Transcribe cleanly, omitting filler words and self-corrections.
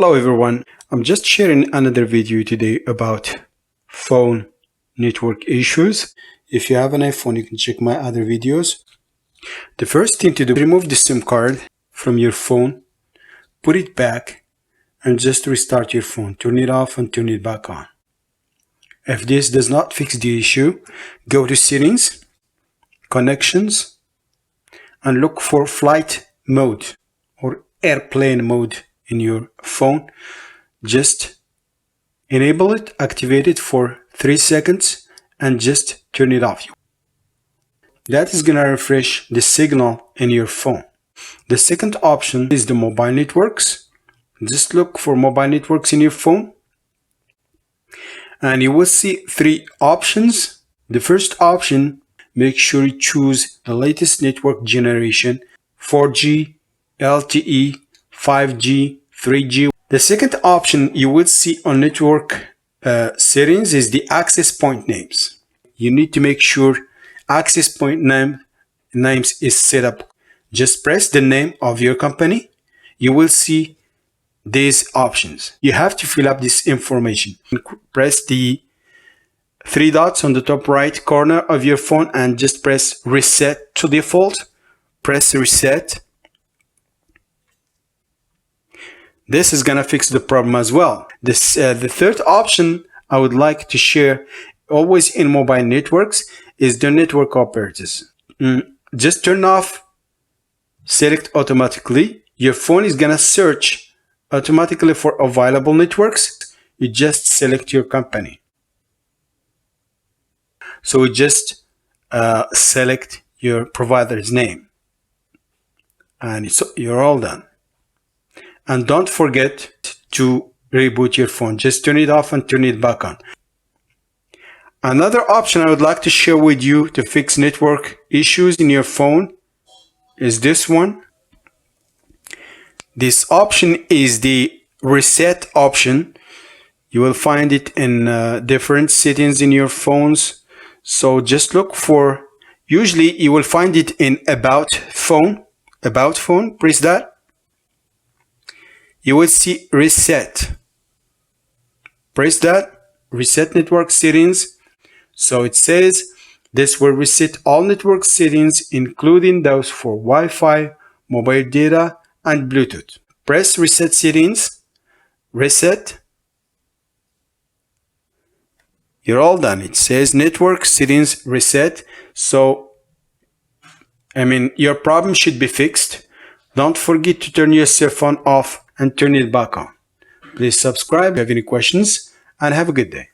Hello everyone, I'm just sharing another video today about phone network issues. If you have an iPhone, you can check my other videos. The first thing to do, remove the SIM card from your phone, put it back, and just restart your phone. Turn it off and turn it back on. If this does not fix the issue, go to Settings, Connections, and look for Flight Mode or Airplane Mode in your phone. Just enable it, activate it for 3 seconds, and just turn it off. That is gonna refresh the signal in your phone. The second option is the mobile networks. Just look for mobile networks in your phone, and you will see 3 options. The first option, make sure you choose the latest network generation: 4G, LTE, 5G, 3G. The second option you will see on network settings is the access point names. You need to make sure access point names is set up. Just press the name of your company. You will see these options. You have to fill up this information. Press the 3 dots on the top right corner of your phone and just press reset to default. Press reset. This is gonna fix the problem as well. The third option I would like to share, always in mobile networks, is the network operators. Just turn off select automatically. Your phone is gonna search automatically for available networks. You just select your company. So you just select your provider's name, and you're all done. And don't forget to reboot your phone. Just turn it off and turn it back on. Another option I would like to share with you to fix network issues in your phone is this one. This option is the reset option. You will find it in different settings in your phones. So just look for, usually you will find it in About Phone. About Phone, press that. You will see reset. Press that, reset network settings. So it says this will reset all network settings, including those for Wi-Fi, mobile data, and Bluetooth. Press reset settings, reset. You're all done. It says network settings reset. So, your problem should be fixed. Don't forget to turn your cell phone off and turn it back on. Please subscribe if you have any questions, and have a good day.